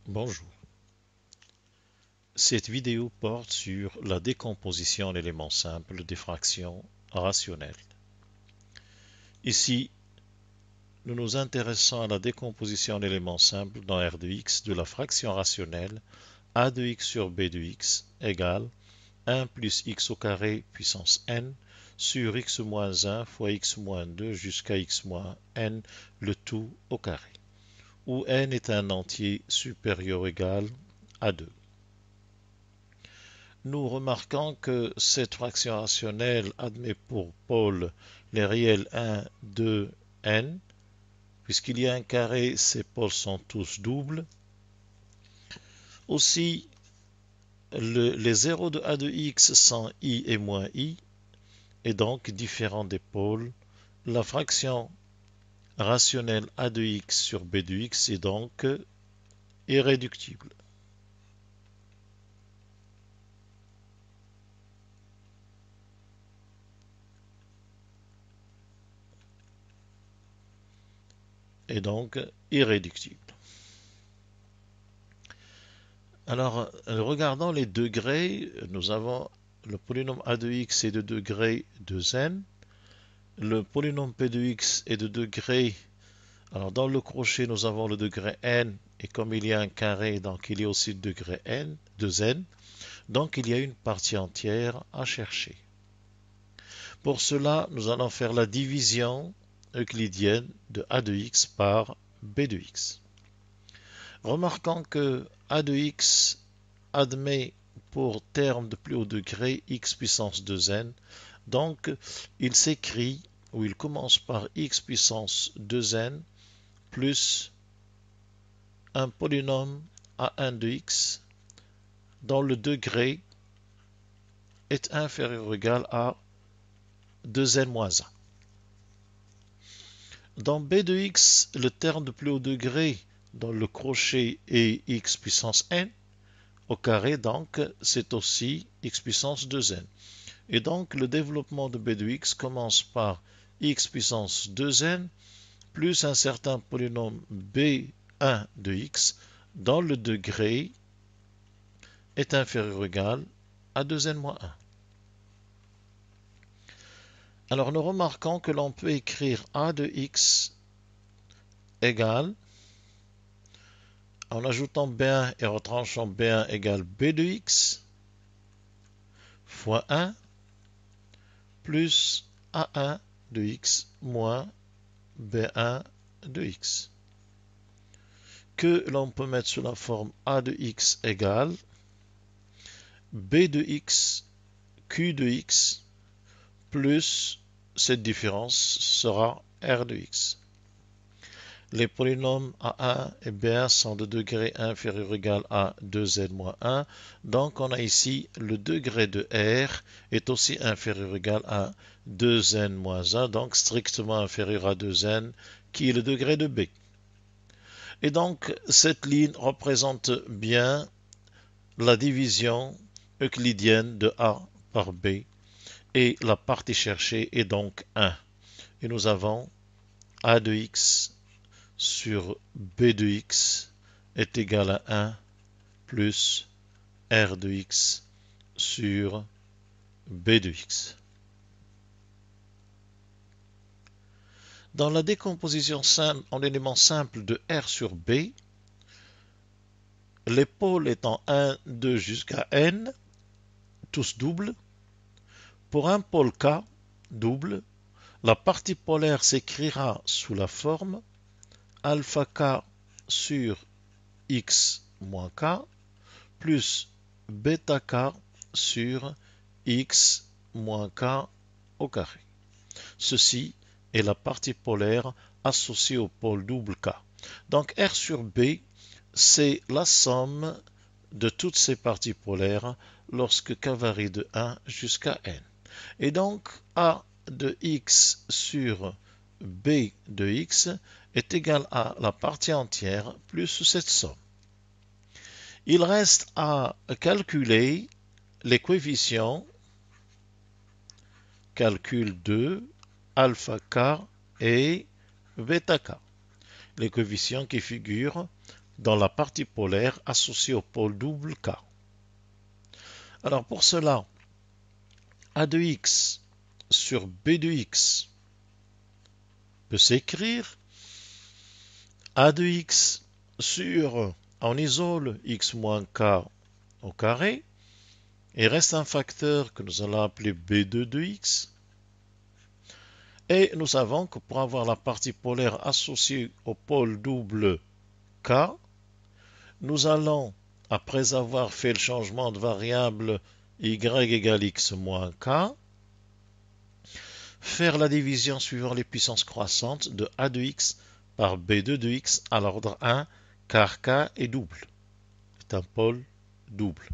Bonjour. Cette vidéo porte sur la décomposition en éléments simples des fractions rationnelles. Ici, nous nous intéressons à la décomposition en éléments simples dans R de x de la fraction rationnelle a de x sur b de x égale 1 plus x au carré puissance n sur x moins 1 fois x moins 2 jusqu'à x moins n, le tout au carré, où n est un entier supérieur ou égal à 2. Nous remarquons que cette fraction rationnelle admet pour pôle les réels 1, 2, n. Puisqu'il y a un carré, ces pôles sont tous doubles. Aussi, les zéros de a de x sont i et moins i, et donc différents des pôles. La fraction rationnelle a de x sur b de x est donc irréductible. Et donc irréductible. Alors, regardons les degrés. Nous avons le polynôme a de x est de degré 2n. Le polynôme p de x est de degré. Alors, dans le crochet, nous avons le degré n. Et comme il y a un carré, donc il y a aussi le degré n, 2n. Donc, il y a une partie entière à chercher. Pour cela, nous allons faire la division euclidienne de a de x par b de x. Remarquons que a de x admet pour terme de plus haut degré x puissance 2n. Donc, il s'écrit, ou il commence par x puissance 2n plus un polynôme a1 de x dont le degré est inférieur ou égal à 2n moins 1. Dans b de x, le terme de plus haut degré dans le crochet est x puissance n. Au carré, donc, c'est aussi x puissance 2n. Et donc, le développement de b de x commence par x puissance 2n plus un certain polynôme b1 de x dont le degré est inférieur ou égal à 2n moins 1. Alors, nous remarquons que l'on peut écrire a de x égale, en ajoutant b1 et retranchant b1 égale b de x fois 1 plus a1 de x moins b1 de x, que l'on peut mettre sous la forme a de x égale b de x q de x plus cette différence sera r de x. Les polynômes a1 et b1 sont de degré inférieur ou égal à 2n moins 1. Donc on a ici le degré de r est aussi inférieur ou égal à 2n moins 1, donc strictement inférieur à 2n, qui est le degré de b. Et donc cette ligne représente bien la division euclidienne de a par b. Et la partie cherchée est donc 1. Et nous avons a de x sur b de x est égal à 1 plus r de x sur b de x. Dans la décomposition simple, en éléments simples de r sur b, les pôles étant 1, 2 jusqu'à n, tous doubles, pour un pôle k double, la partie polaire s'écrira sous la forme alpha k sur x moins k plus bêta k sur x moins k au carré. Ceci est la partie polaire associée au pôle double k. Donc R sur B, c'est la somme de toutes ces parties polaires lorsque k varie de 1 jusqu'à n. Et donc A de x sur B de x est égal à la partie entière plus cette somme. Il reste à calculer les coefficients, calcul 2, alpha k et bêta k. Les coefficients qui figurent dans la partie polaire associée au pôle double K. Alors pour cela, A de x sur B de x peut s'écrire A de x sur, on isole x moins k au carré, et reste un facteur que nous allons appeler B2 de x. Et nous savons que pour avoir la partie polaire associée au pôle double K, nous allons, après avoir fait le changement de variable y égale x moins k, faire la division suivant les puissances croissantes de A de x par B2 de x à l'ordre 1, car k est double. C'est un pôle double.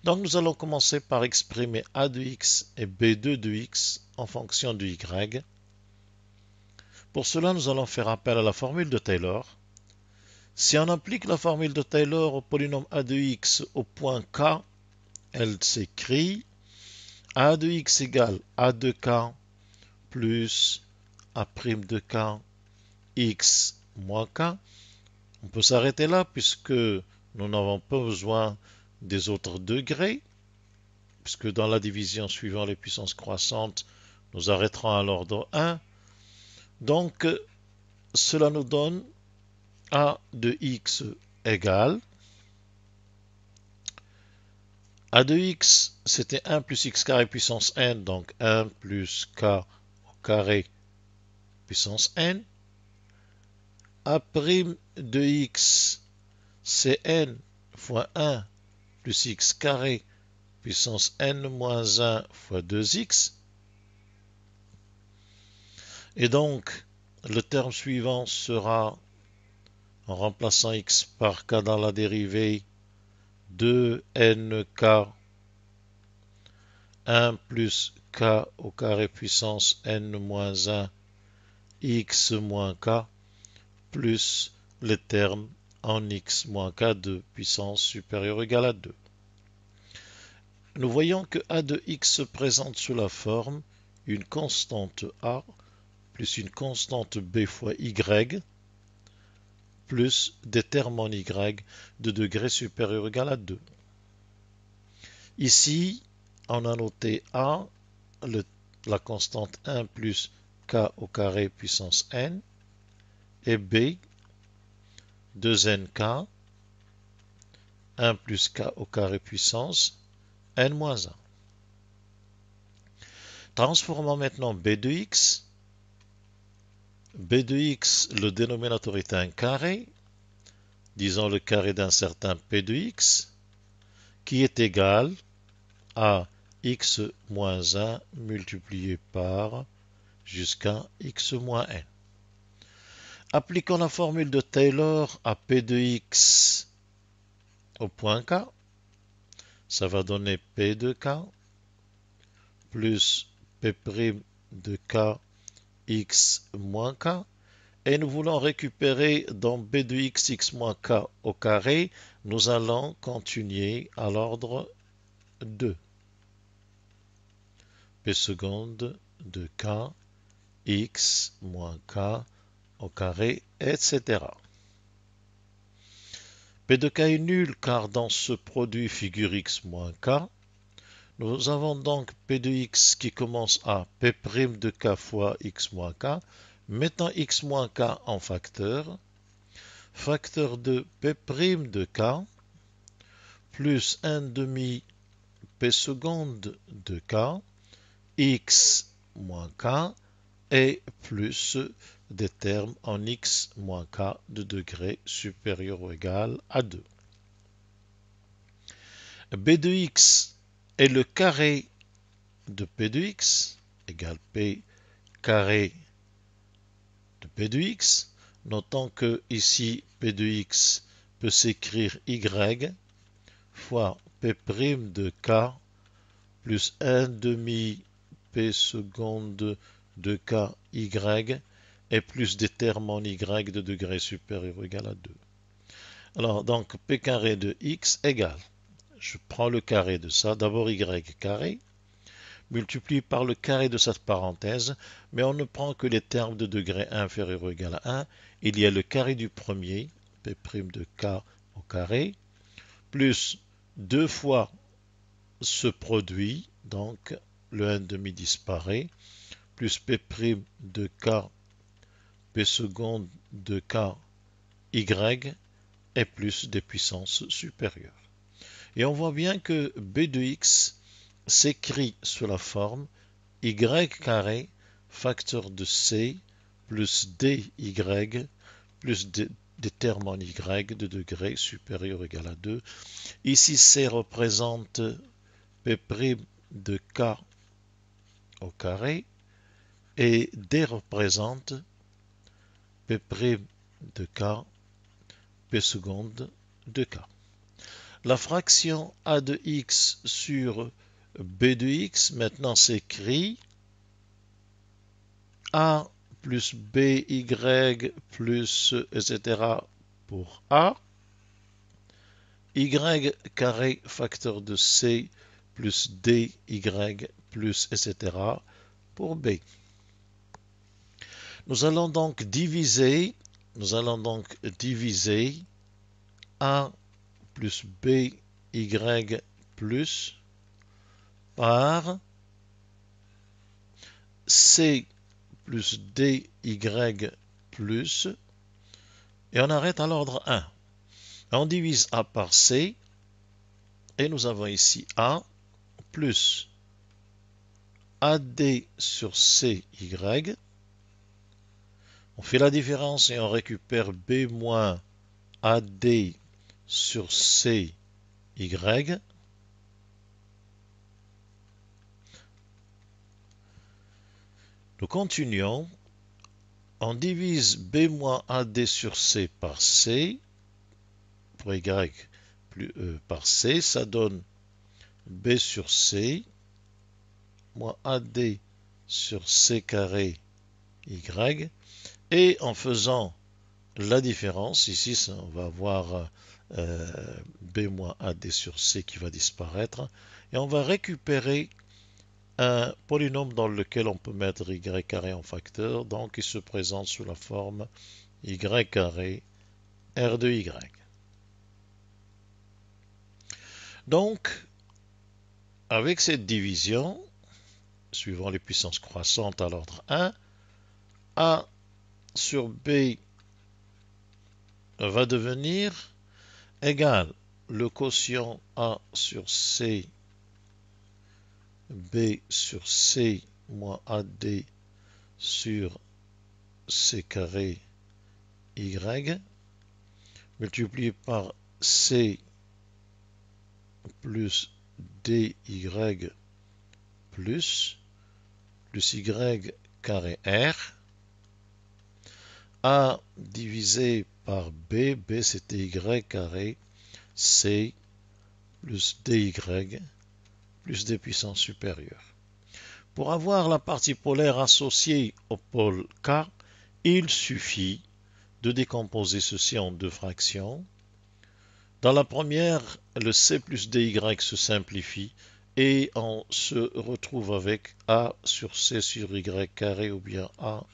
Donc nous allons commencer par exprimer A de x et B2 de x en fonction de y. Pour cela, nous allons faire appel à la formule de Taylor. Si on applique la formule de Taylor au polynôme A de x au point K, elle s'écrit A de x égale A de k plus A' de k x moins k. On peut s'arrêter là puisque nous n'avons pas besoin des autres degrés, puisque dans la division suivant les puissances croissantes, nous arrêterons à l'ordre 1. Donc, cela nous donne A de x égale A de x, c'était 1 plus x carré puissance n, donc 1 plus k au carré puissance n. A' de x, c'est n fois 1 plus x carré puissance n moins 1 fois 2x. Et donc, le terme suivant sera, en remplaçant x par k dans la dérivée, 2nk 1 plus k au carré puissance n moins 1 x moins k plus les termes en x moins k de puissance supérieure ou égale à 2. Nous voyons que a de x se présente sous la forme une constante a plus une constante b fois y plus des termes en y de degré supérieur ou égal à 2. Ici, on a noté a, la constante 1 plus k au carré puissance n, et b, 2nk, 1 plus k au carré puissance n moins 1. Transformons maintenant b de x. B de x, le dénominateur est un carré, disons le carré d'un certain p de x, qui est égal à x moins 1 multiplié par jusqu'à x moins n. Appliquons la formule de Taylor à p de x au point K. Ça va donner p de k plus p' de k x moins k. Et nous voulons récupérer dans b de x, x moins k au carré. Nous allons continuer à l'ordre 2. P seconde de k, x moins k au carré, etc. P de k est nul car dans ce produit figure x moins k. Nous avons donc P de x qui commence à P' de k fois x moins k. Mettons x moins k en facteur. Facteur de P' de k plus 1 demi P seconde de k, x moins k, et plus des termes en x moins k de degré supérieur ou égal à 2. B de x est le carré de P de x, égale P carré de P de x. Notons que ici, P de x peut s'écrire y fois P' de k plus 1 demi P seconde de k y et plus des termes en y de degré supérieur ou égal à 2. Alors, donc, P carré de x égale, je prends le carré de ça, d'abord y carré, multiplié par le carré de cette parenthèse, mais on ne prend que les termes de degré inférieur ou égal à 1. Il y a le carré du premier, P' de K au carré, plus 2 fois ce produit, donc le 1,5 disparaît, plus P' de K, P seconde de K, Y, et plus des puissances supérieures. Et on voit bien que B de X s'écrit sous la forme Y carré facteur de C plus DY plus des termes en Y de degré supérieur ou égal à 2. Ici, C représente P' de K au carré et D représente P' de K, P seconde de K. La fraction A de X sur B de X maintenant s'écrit A plus BY plus etc. pour A, Y carré facteur de C plus DY plus etc. pour B. Nous allons donc diviser A plus BY plus par C plus DY plus, et on arrête à l'ordre 1. On divise A par C, et nous avons ici A plus AD sur CY. On fait la différence et on récupère B moins AD sur CY. Nous continuons. On divise B moins AD sur C par C, pour Y plus E par C, ça donne B sur C, moins AD sur C carré Y, et en faisant la différence, ici on va avoir B moins AD sur C qui va disparaître, et on va récupérer un polynôme dans lequel on peut mettre y carré en facteur, donc il se présente sous la forme y carré R de y. Donc, avec cette division, suivant les puissances croissantes à l'ordre 1, A sur B va devenir égal le quotient A sur C, B sur C moins AD sur C carré Y, multiplié par C plus DY plus Y carré R, A divisé par B, B c'était Y carré, C plus DY plus des puissances supérieures. Pour avoir la partie polaire associée au pôle K, il suffit de décomposer ceci en deux fractions. Dans la première, le C plus DY se simplifie et on se retrouve avec A sur C sur Y carré ou bien A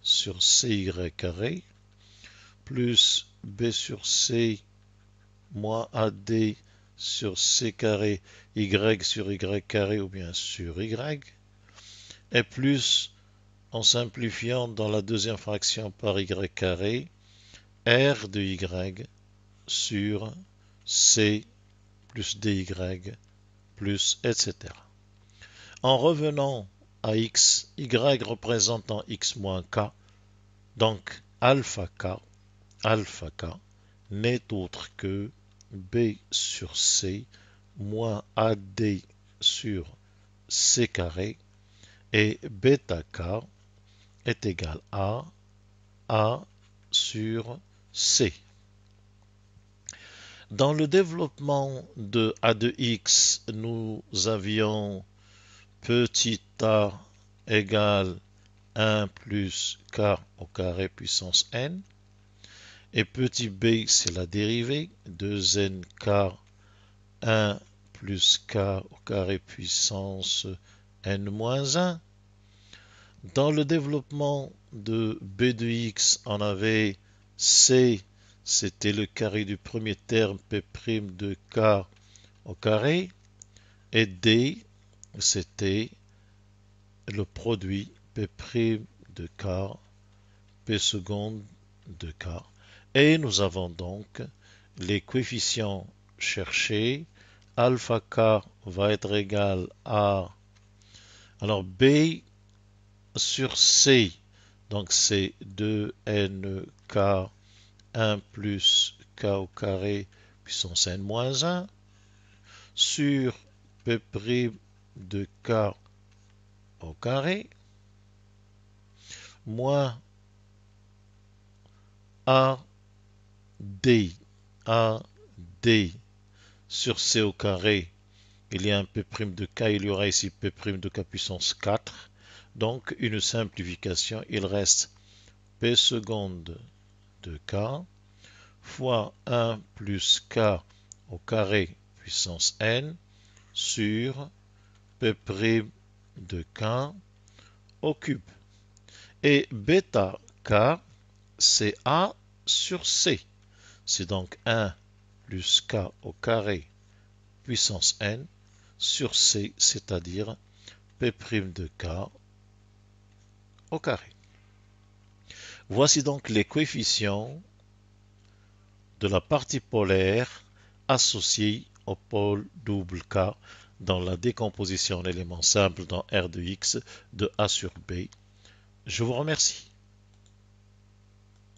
sur CY carré plus B sur C moins AD sur C carré Y sur Y carré ou bien sur Y, et plus, en simplifiant dans la deuxième fraction par Y carré, R de Y sur C plus DY plus etc. En revenant à X, Y représentant X moins K, donc alpha K n'est autre que B sur C moins AD sur C carré, et bêta K est égal à A sur C. Dans le développement de A de X, nous avions petit a égale 1 plus K au carré puissance N, et petit b c'est la dérivée, 2nk 1 plus K au carré puissance N-1. Dans le développement de B de X, on avait C c'était le carré du premier terme P' de K au carré. Et D, c'était le produit P' de K, P seconde de K. Et nous avons donc les coefficients cherchés. Alpha K va être égal à... Alors B sur C, donc c'est 2nk 1 plus k au carré puissance n moins 1 sur P' de k au carré moins AD, AD sur C au carré. Il y a un P' de K, il y aura ici P' de K puissance 4. Donc une simplification, il reste P seconde de K fois 1 plus K au carré puissance N sur P' de K au cube. Et bêta K, c'est A sur C. C'est donc 1 plus K au carré puissance N sur C, c'est-à-dire P' de K au carré. Voici donc les coefficients de la partie polaire associée au pôle double K dans la décomposition en éléments simples dans R de X de A sur B. Je vous remercie.